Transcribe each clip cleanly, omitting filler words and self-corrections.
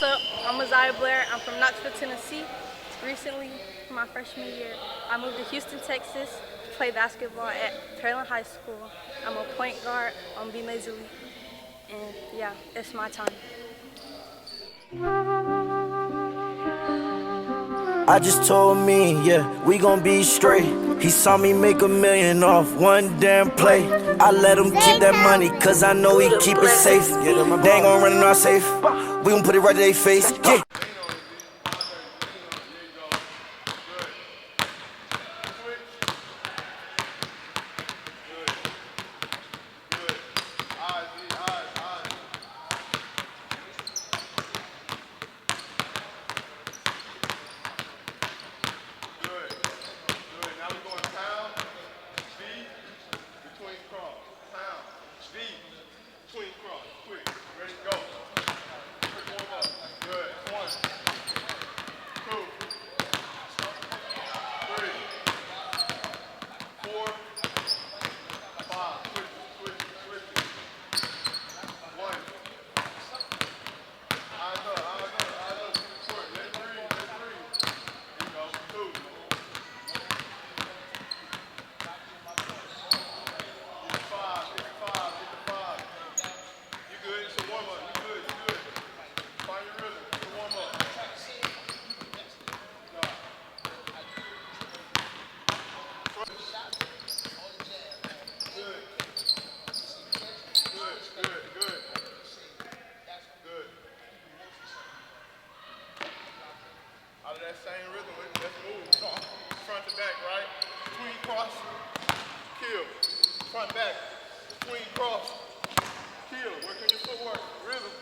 What's up? I'm Isaiah Blair. I'm from Knoxville, Tennessee. Recently, for my freshman year, I moved to Houston, Texas to play basketball at Pearland High School. I'm a point guard on B Major League. And yeah, it's my time. I just told me, yeah, we gon' be straight. He saw me make $1 million off one damn play. I let him keep that money, cause I know he keep it safe. They ain't gon' run it our safe. We gon' put it right to their face. Yeah. Out of that same rhythm, let's move. Front to back, right? Between cross, kill. Front back, between cross, kill. Work on your footwork, rhythm.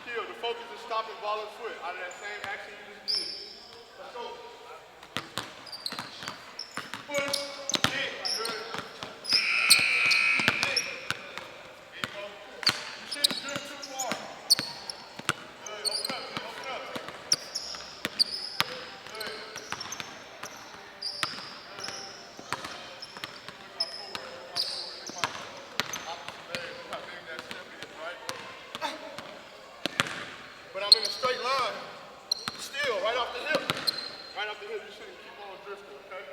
Kill. The focus is stopping ball and foot. Out of that same action you just did. Let's go. Push, hit, good. Hit. There you go. You shouldn't drift too far. Good, open up, open up. But I'm in a straight line, still, right off the hip. Right off the hip, you shouldn't keep on drifting, okay?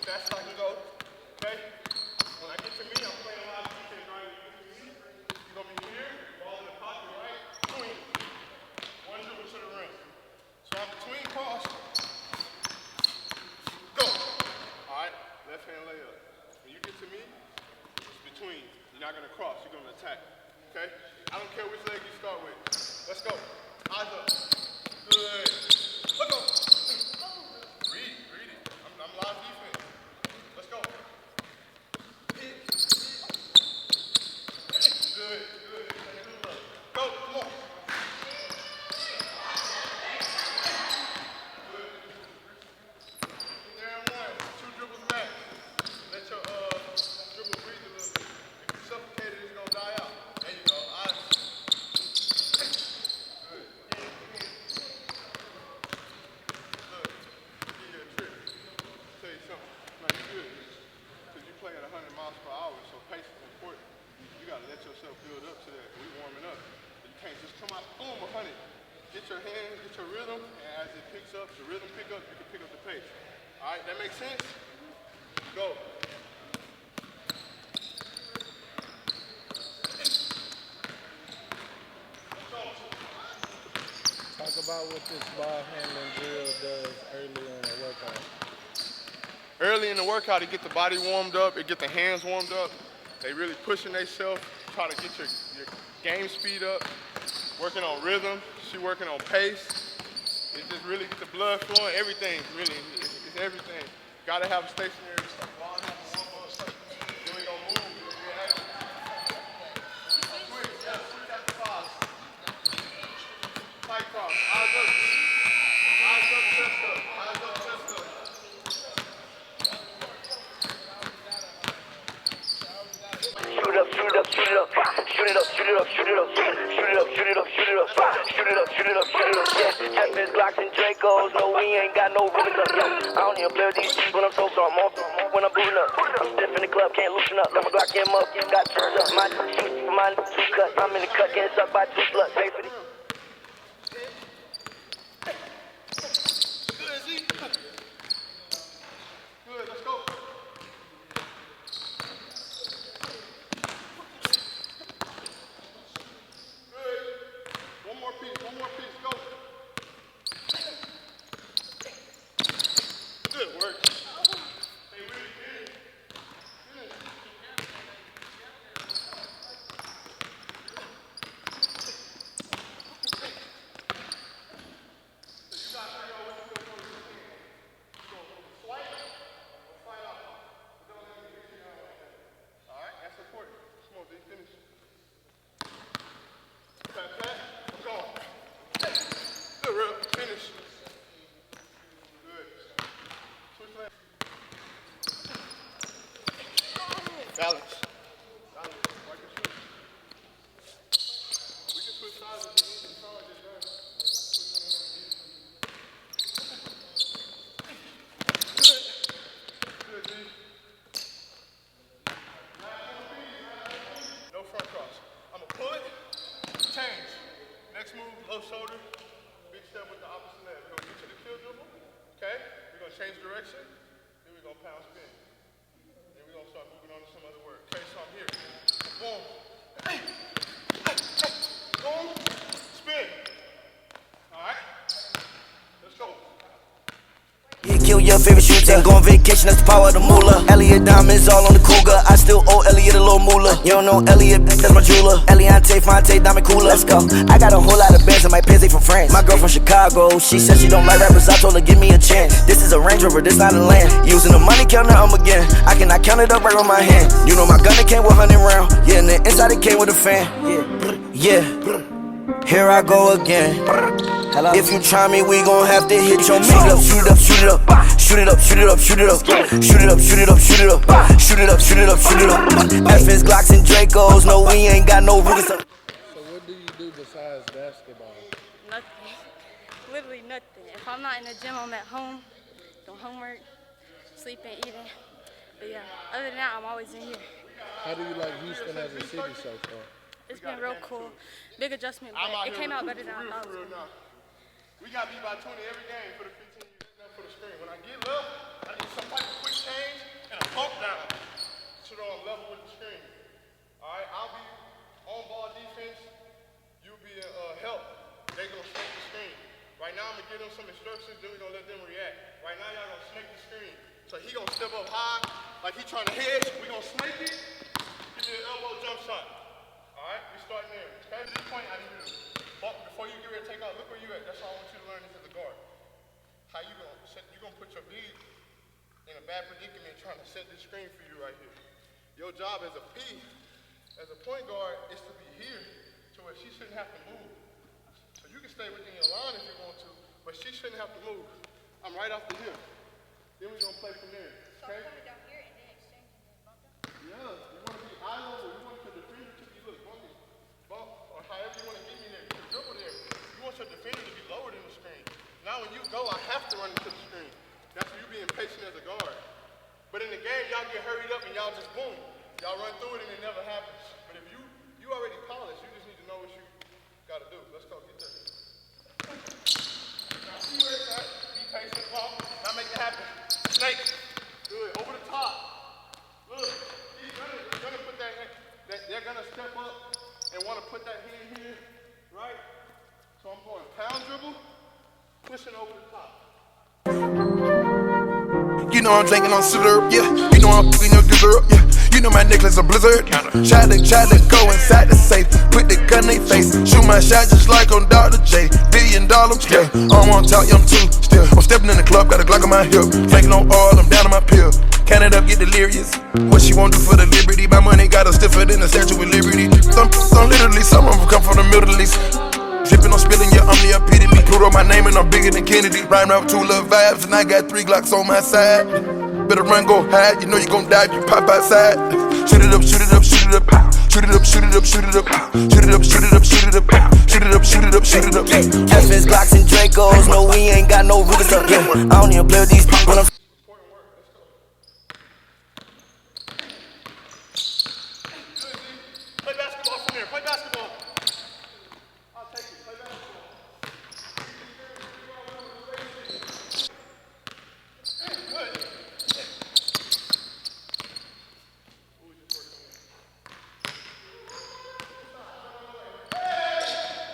Fast as I can go, okay? When I get to me, I'm playing a lot of defense, right? When you get to me, you're gonna be here, ball in the pocket, right? Between. One dribble to the rim. So I'm between cross. Go! Alright, left hand layup. When you get to me, it's between. You're not gonna cross, you're gonna attack. Okay? I don't care which leg you start with. Let's go. Eyes up. Good. Let's go. Read it. I'm live defense. Let's go. Hit. Good. Go, come on. Good. There and one. 2 dribbles back. Let your dribble breathe a little bit. If you suffocate it, it's gonna die out. There you go. Eyes. Good. Look, give you a trick. Tell you something. No, you good. Because you play at 100 miles per hour, so pace is important. You gotta let yourself build build up to that. We warming up. You can't just come out, boom, 100. Get your hand, get your rhythm, and as it picks up, the rhythm pick up, you can pick up the pace. All right, that makes sense? Go. Talk about what this ball handling drill does early in the workout. Early in the workout, it get the body warmed up, it get the hands warmed up. They really pushing themselves, try to get your game speed up, working on rhythm, she working on pace. It just really get the blood flowing, everything really, it's everything. Gotta have a stationary ball, have a warm up. Then we gonna move, switch, yeah, switch after 5. Tight cross, eyes up, chest up, eyes up, chest up. Shoot it up, shoot it up, shoot it up, shoot it up, shoot it up, shoot it up, shoot it up, shoot it up, shoot it up, shoot it up, shoot it up, shoot it up, yeah. Tempest, Glocks, and Dracos, no, we ain't got no rules up, yo. I don't even play with these when I'm so I'm on when I'm booting up. I'm stiff in the club, can't loosen up, let my Glock get him up, got turned up. My shoes for mine, 2 cuts, I'm in the cut, getting sucked by 2 sluts, pay for this. Good, let's go. One more piece, go. Good work. Hey, really good. Good. So you guys figure out what you go for. You go swipe or fight out. But don't let me get you down like that. All right, that's important. Come on, D, finish. Pat, pat. Let's go. Good, real. Finish. Good. Switch left. Balance. Balance. Like a shoe. We can switch sides if you need to. Solid this guy. Good, D. No front cross. I'm gonna pull it, change. Next move, low shoulder, big step with the opposite leg. We're gonna get to the kill dribble, okay? We're gonna change direction, then we're gonna pound spin. Then we're gonna start moving on to some other work. Okay, so I'm here. Boom. Boom. Spin. All right? Let's go. You kill your favorite shooter. Go on vacation, that's the power of the moolah. Elliot diamonds all on the cougar. I still owe Elliot a little moolah. You don't know Elliot, that's my jeweler. Eliante, Fonte, diamond cooler. Let's go. I got a whole lot of bands in my pants, they from France. My girl from Chicago, she said she don't like rappers. I told her give me a chance. This is a Range Rover, this not a land. Using the money counter, again. I cannot count it up right with my hand. You know my gun, it came with 100 round. Yeah, and the inside it came with a fan. Yeah. Here I go again. If you try me, we gon' have to hit your meat up. Shoot it up, shoot it up. Shoot it up, shoot it up, shoot it up. Shoot it up, shoot it up, shoot it up. Shoot it up, shoot it up, shoot it up. FS, Glocks, and Dracos. No, we ain't got no rules. So what do you do besides basketball? Nothing. Literally nothing. If I'm not in the gym, I'm at home, doing homework, sleeping, eating. But yeah, other than that, I'm always in here. How do you like Houston as a city so far? It's been real cool. Big adjustment, but it came out better than I thought it was gonna. We got beat by 20 every game for the 15 years for the screen. When I get low, I need some type of quick change and a pump down so that I'm level with the screen. All right, I'll be on ball defense. You'll be help. They're gonna snake the screen. Right now, I'm gonna give them some instructions. Then we're gonna let them react. Right now, y'all gonna snake the screen. So he gonna step up high like he trying to hedge. We gonna snake it. Give me an elbow jump shot. All right, we starting there. Okay, at this point, I need you to bump before you get ready to take out. Look where you at. That's all I want you to learn as a guard. How you gonna set? You gonna put your big in a bad predicament, trying to set this screen for you right here. Your job as a P, as a point guard, is to be here to where she shouldn't have to move. So you can stay within your line if you want to, but she shouldn't have to move. I'm right off the hip. Then we're gonna play from there. Okay? So coming down here and then exchange and then bump down? Yeah, you want to be eye level. You want your defender to be, look, bump, or however you want to get me there. You can dribble there. You want your defender to be lower than the screen. Now when you go, I have to run into the screen. That's for you being patient as a guard. But in the game, y'all get hurried up and y'all just boom. Y'all run through it and it never happens. But if you already put that hand here, right? So I'm going pound dribble, pushing over the top. You know I'm drinking on syrup, yeah. You know I'm fucking your dessert, yeah. You know my necklace a blizzard. Tried to go inside the safe, put the gun in their face, shoot my shot just like on Dr. J. $1 billion, yeah. I don't wanna talk, yeah, I'm too still. I'm stepping in the club, got a Glock on my hip, flanking on oil, I'm down on my pill. Count it up, get delirious. What she won't do for the liberty? My money got her stiffer than the Statue of Liberty. Some literally, some of them come from the Middle East. Drippin' on spilling, yeah, I'm the epitome. Pluto my name and I'm bigger than Kennedy. Rhyme out 2 little vibes and I got 3 Glocks on my side. Better run, go hide, you know you gon' die if you pop outside. Shoot it up, shoot it up, shoot it up. Shoot it up, shoot it up, shoot it up. Shoot it up, shoot it up, shoot it up. Shoot it up, shoot it up, shoot it up. FS Glocks and Dracos, no, we ain't got no rules up. Yeah, I don't even play with these people. Play basketball from there. Play basketball. I'll take it. Play basketball. Good. Who was your first one?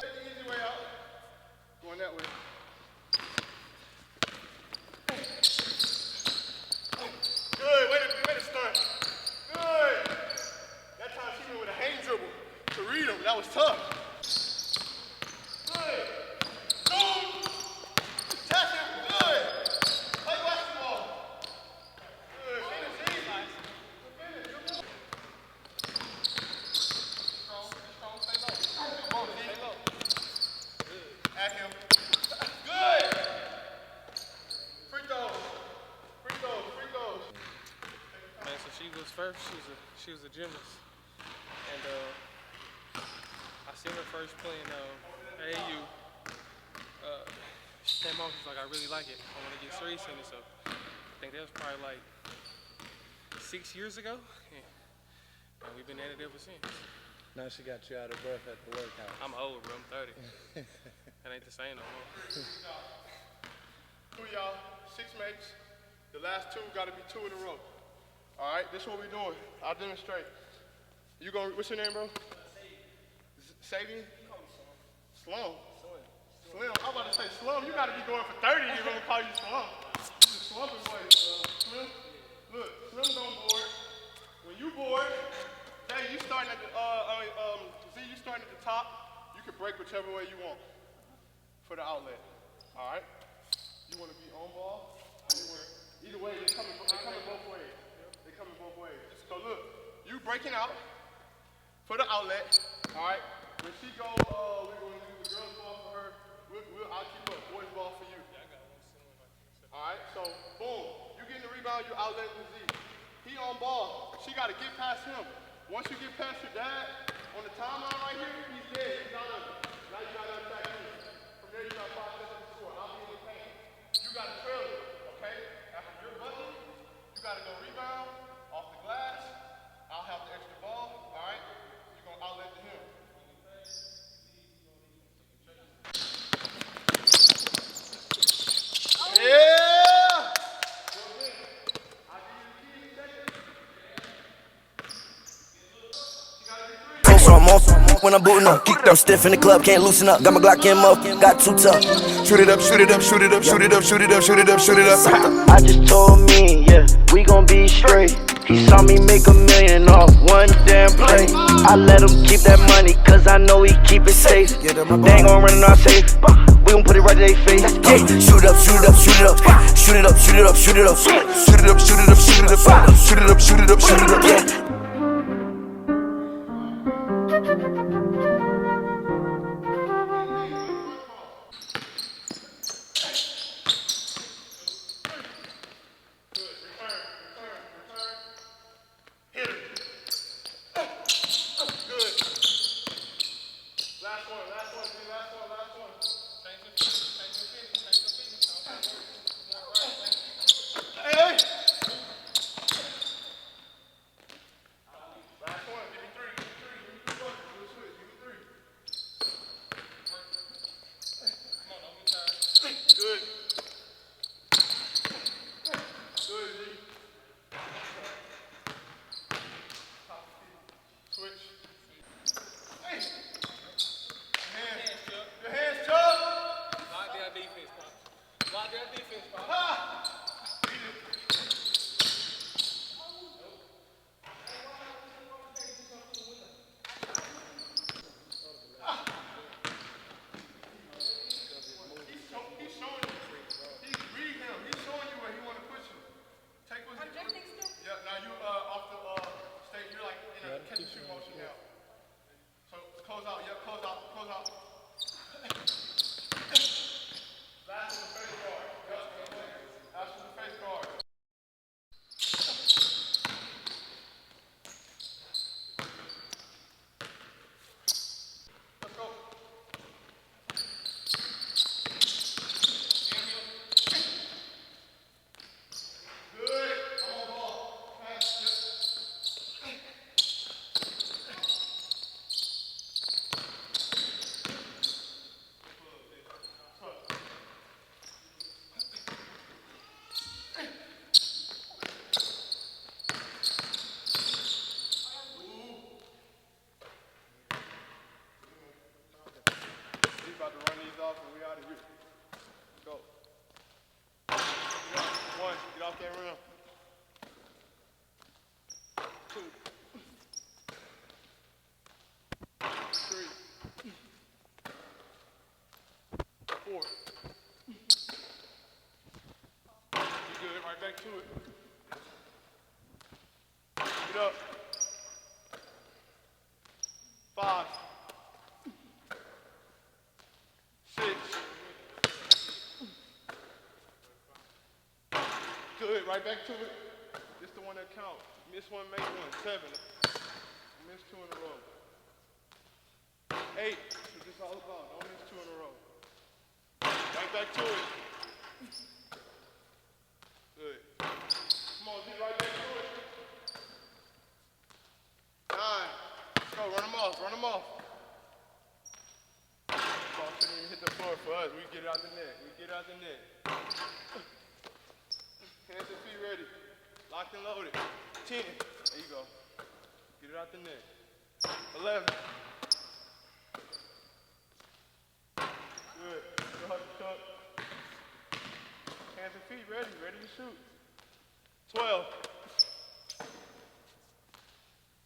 Take the easy way out. Going that way. Good. Way to start. Good. That time she went with a hang dribble to read him. That was tough. Good. Go. Tap him. Good. Play basketball. Good. Finish. Nice. Finish. Strong. Stay low. Come on, stay low. Good. At him. Good. Free throws. Free throws. Free throws. Man, so she was first. She was a gymnast, and I seen her first playing AAU. She came on, she's like, I really like it. I want to get serious in it. So I think that was probably like 6 years ago, and we've been at it ever since. Now she got you out of breath at the workout. I'm old, bro. I'm 30. That ain't the same no more. Two y'all, 6 mates. The last 2 gotta be 2 in a row. All right, this is what we're doing. I'll demonstrate. You gonna, what's your name, bro? Savian? Slum. Slim. I'm about to say Slum. You gotta be going for 30 if I'm gonna call you Slum. You just slumping boy. Slim. Look, Slim don't board. When you board, Jay, you starting at the Z, you starting at the top. You can break whichever way you want for the outlet. All right. You wanna be on ball. Either way, they coming both ways. They coming both ways. So look, you breaking out for the outlet. All right. When she go, we're gonna do the girls' ball for her. I'll keep up. Boys' ball for you. All right. So boom, you getting the rebound. You outlet to Z. He on ball. She got to get past him. Once you get past your dad on the timeline right here, he's dead. He's not under. Now you got to attack him. From there, you got 5 seconds to score. I'll be in the paint. You got to trail it. Okay. After your bucket, you got to go rebound off the glass. I'll have the extra ball. All right. You're gonna outlet to him. Yeah! So I'm on when I'm booting up. I'm stiff in the club, can't loosen up. Got my Glock in up, got 2 tough. Shoot it up, shoot it up, shoot it up, shoot it up, shoot it up, shoot it up, shoot it up. I just told me, yeah, we gon' be straight. He saw me make $1 million off 1 damn play. I let him keep that money, cause I know he keep it safe. They ain't gon' run it out safe. We gon' put it right to their face. Yeah, shoot it up, shoot it up, shoot it up. Shoot it up, shoot it up, shoot it up. Shoot it up, shoot it up, shoot it up. Shoot it up, shoot it up, shoot it up. Yeah. Close out, yeah, close out, close out. Last with the face guard. Yep. Last with the face guard. Let's go. Good. I'm on ball. Pass. Yep. He's about to run these off and we out of here. Go. Get up. One, get off that rim. Two. Three. Four. You good, right back to it. Get up. 5. 6. Good, right back to it. This the one that counts. Miss one, make one. 7. Miss 2 in a row. 8. That's what this all about. Don't miss 2 in a row. Right back to it. Good. Come on, Z, right back to it. 9. Let's go, run them off, run them off. Ball shouldn't even hit the floor for us. We get it out the net. We get it out the net. Hands and feet ready. Locked and loaded. 10. There you go. Get it out the net. 11. Good. Go ahead, tuck. Hands and feet ready. Ready to shoot. 12.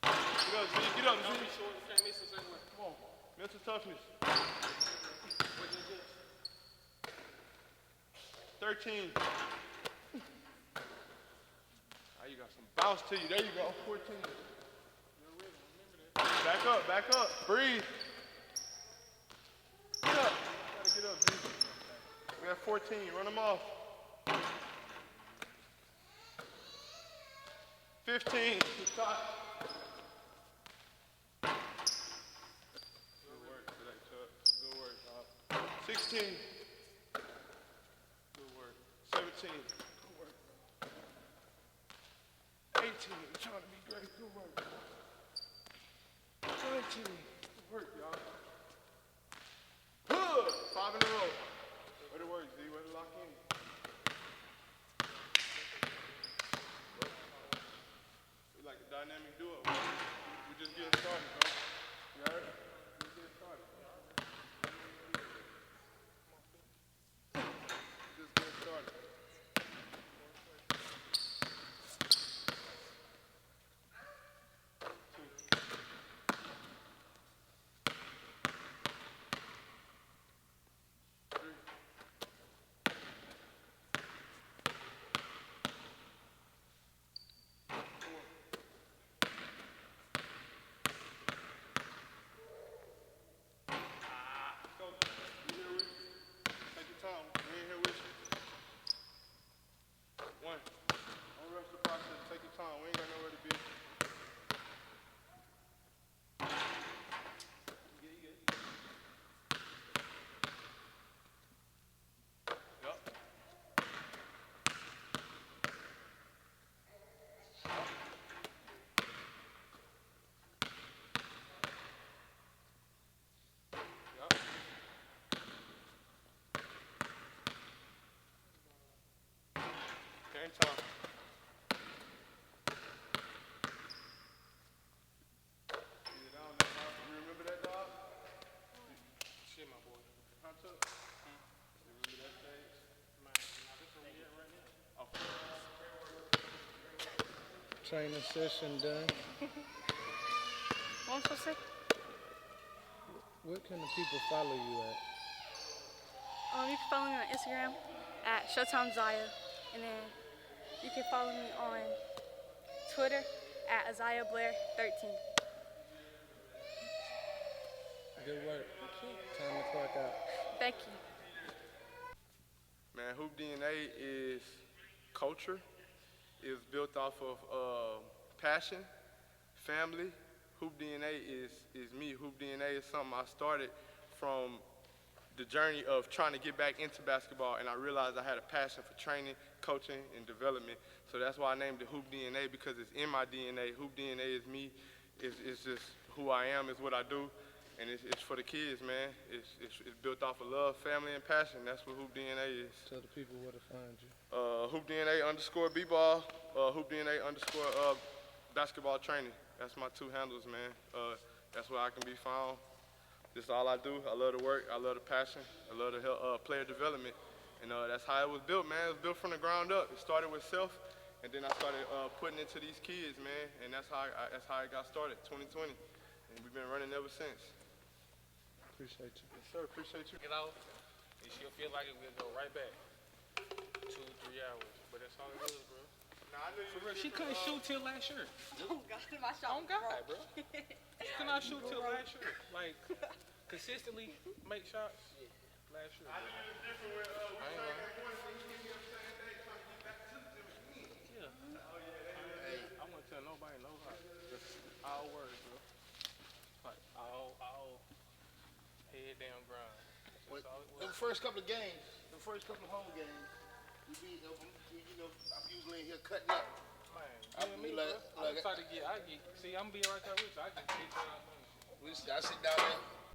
Get up, Z. Get up, Z. Come on. Mental toughness. 13. Now you got some bounce to you. There you go. 14. Back up, back up. Breathe. Get up. Gotta get up, Z. We have 14. Run them off. 15. Stop. Good work today, Chuck. Good work, dog. 16. Good work. 17. Good work. 18. We're trying to be great. Good work. 19. Good work, y'all. Good. 5 in a row. Way to work, Z. Way to lock in. We like a dynamic duo. We just getting started, bro. You heard? We just getting started. Just getting started. Game time. Get it down there, huh? You remember that, dog? Shit, my boy. Huh, Chuck? You remember that stage? Man, this where we at right now. Oh. Training session done. What am I supposed to say? Where can the people follow you at? You can follow me on Instagram at Showtime Zaya, and then you can follow me on Twitter at AziahBlair13. Good work. Thank you. Time to clock out. Thank you. Man, Hoop DNA is culture. It's built off of passion, family. Hoop DNA is me. Hoop DNA is something I started from the journey of trying to get back into basketball, and I realized I had a passion for training, coaching, and development. So that's why I named it Hoop DNA, because it's in my DNA. Hoop DNA is me. It's just who I am, is what I do, and it's for the kids, man. It's built off of love, family, and passion. That's what Hoop DNA is. Tell the people where to find you. Hoop DNA _ b-ball, Hoop DNA _ basketball training. That's my 2 handles, man. That's where I can be found. This is all I do. I love the work. I love the passion. I love the player development. And that's how it was built, man. It was built from the ground up. It started with self, and then I started putting it to these kids, man. And that's how it got started, 2020. And we've been running ever since. Appreciate you. Yes, sir. Appreciate you. Get off, and she'll feel like it will go right back. 2, 3 hours. But that's all it is, bro. Nah, I knew you For real, was she couldn't shoot till last year. Oh God, my shot. On God, bro. She could not shoot till last year. Like, consistently make shots last year. I knew you was different with I ain't lying. Yeah. Yeah. I wouldn't tell nobody no lie. Just all words, bro. Like, all head down grind. That's all it The was. first couple of games, the first couple of home games, we beat them. I'm usually in here cutting up. Man, I you and be me, like- bro. I'm like- trying to get, see, I'm being right there with you. I get 10 times on you. I sit down there.